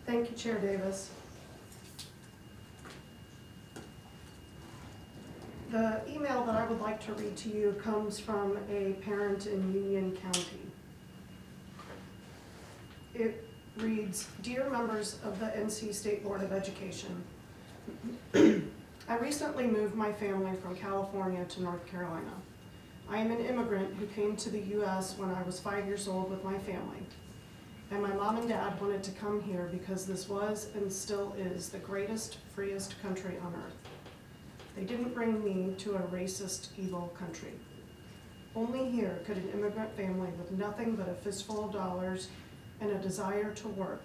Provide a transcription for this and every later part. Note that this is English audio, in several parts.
Thank you, Chair Davis. The email that I would like to read to you comes from a parent in Union County. It reads, "Dear members of the NC State Board of Education, I recently moved my family from California to North Carolina. I am an immigrant who came to the U.S. when I was 5 years old with my family. And my mom and dad wanted to come here because this was and still is the greatest, freest country on earth. They didn't bring me to a racist, evil country. Only here could an immigrant family with nothing but a fistful of dollars and a desire to work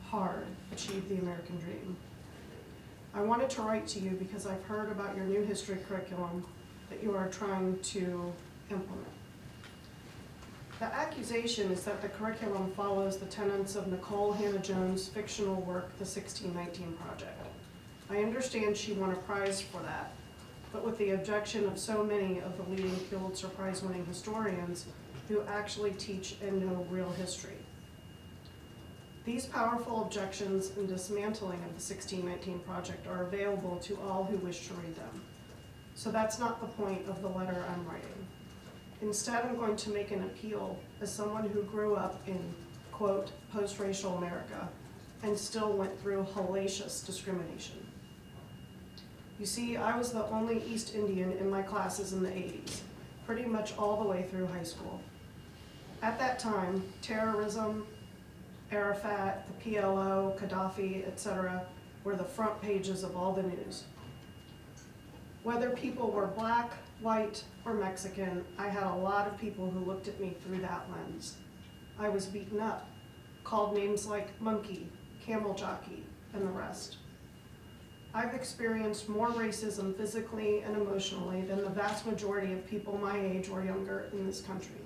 hard achieve the American dream. I wanted to write to you because I've heard about your new history curriculum that you are trying to implement. The accusation is that the curriculum follows the tenets of Nicole Hannah-Jones' fictional work, The 1619 Project. I understand she won a prize for that, but with the objection of so many of the leading Pulitzer Prize-winning historians who actually teach and know real history. These powerful objections and dismantling of the 1619 Project are available to all who wish to read them. So that's not the point of the letter I'm writing. Instead, I'm going to make an appeal as someone who grew up in, quote, post-racial America and still went through hellacious discrimination. You see, I was the only East Indian in my classes in the 80s, pretty much all the way through high school. At that time, terrorism, Arafat, the PLO, Gaddafi, etc. were the front pages of all the news. Whether people were black, white, or Mexican, I had a lot of people who looked at me through that lens. I was beaten up, called names like monkey, camel jockey, and the rest. I've experienced more racism physically and emotionally than the vast majority of people my age or younger in this country.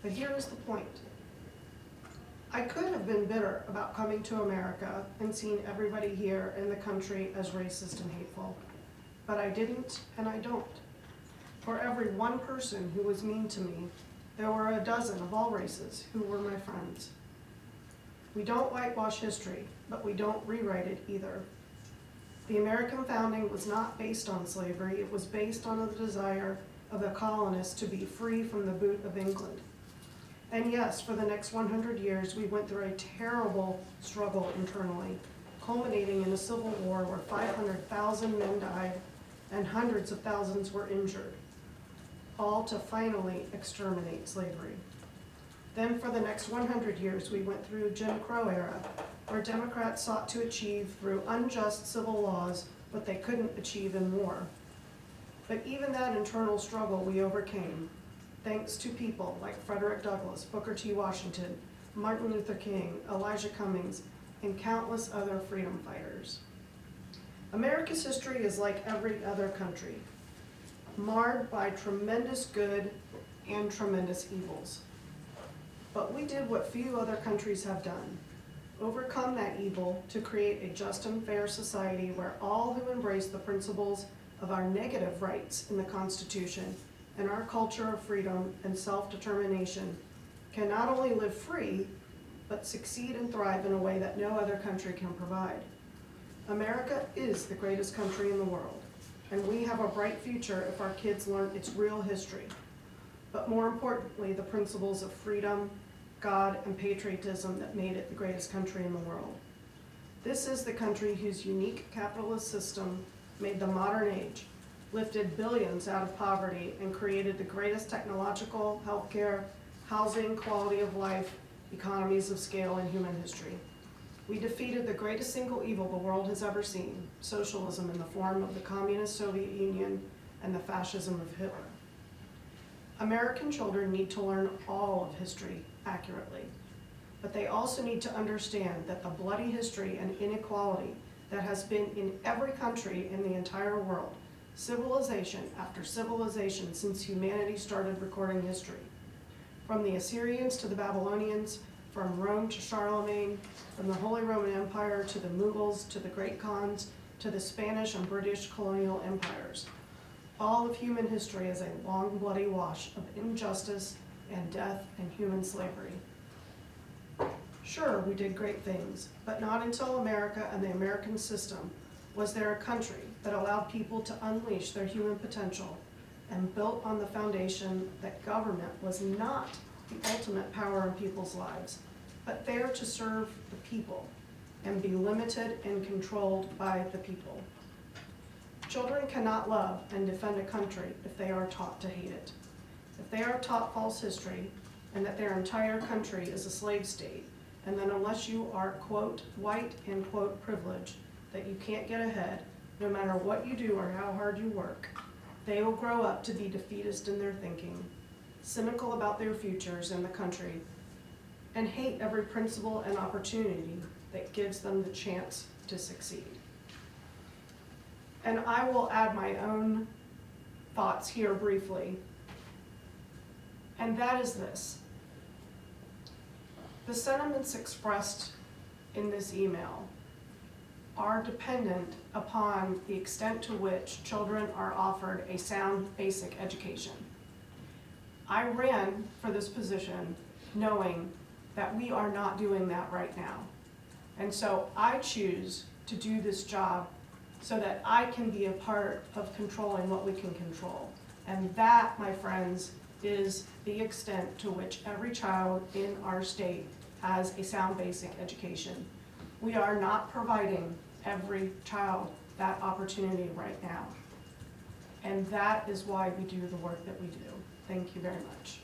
But here is the point. I could have been bitter about coming to America and seeing everybody here in the country as racist and hateful, but I didn't and I don't. For every one person who was mean to me, there were a dozen of all races who were my friends. We don't whitewash history, but we don't rewrite it either. The American founding was not based on slavery, it was based on the desire of the colonists to be free from the boot of England. And yes, for the next 100 years, we went through a terrible struggle internally, culminating in a civil war where 500,000 men died and hundreds of thousands were injured, all to finally exterminate slavery. Then for the next 100 years, we went through Jim Crow era, where Democrats sought to achieve through unjust civil laws what they couldn't achieve in war. But even that internal struggle we overcame, thanks to people like Frederick Douglass, Booker T. Washington, Martin Luther King, Elijah Cummings, and countless other freedom fighters. America's history is like every other country, marred by tremendous good and tremendous evils. But we did what few other countries have done, overcome that evil to create a just and fair society where all who embrace the principles of our negative rights in the Constitution and our culture of freedom and self-determination can not only live free, but succeed and thrive in a way that no other country can provide. America is the greatest country in the world, and we have a bright future if our kids learn its real history, but more importantly, the principles of freedom, God, and patriotism that made it the greatest country in the world. This is the country whose unique capitalist system made the modern age, lifted billions out of poverty, and created the greatest technological, healthcare, housing, quality of life, economies of scale in human history. We defeated the greatest single evil the world has ever seen, socialism in the form of the communist Soviet Union and the fascism of Hitler. American children need to learn all of history accurately, but they also need to understand that the bloody history and inequality that has been in every country in the entire world, civilization after civilization since humanity started recording history, from the Assyrians to the Babylonians, from Rome to Charlemagne, from the Holy Roman Empire to the Mughals to the Great Khans to the Spanish and British colonial empires. All of human history is a long, bloody wash of injustice and death and human slavery. Sure, we did great things, but not until America and the American system was there a country that allowed people to unleash their human potential and built on the foundation that government was not the ultimate power in people's lives, but there to serve the people and be limited and controlled by the people. Children cannot love and defend a country if they are taught to hate it. If they are taught false history and that their entire country is a slave state, and then unless you are, quote, white and, quote, privileged, that you can't get ahead, no matter what you do or how hard you work, they will grow up to be defeatist in their thinking, cynical about their futures and the country, and hate every principle and opportunity that gives them the chance to succeed. And I will add my own thoughts here briefly, and that is this. The sentiments expressed in this email are dependent upon the extent to which children are offered a sound basic education. I ran for this position knowing that we are not doing that right now. And so I choose to do this job so that I can be a part of controlling what we can control. And that, my friends, is the extent to which every child in our state has a sound basic education. We are not providing every child that opportunity right now. And that is why we do the work that we do. Thank you very much.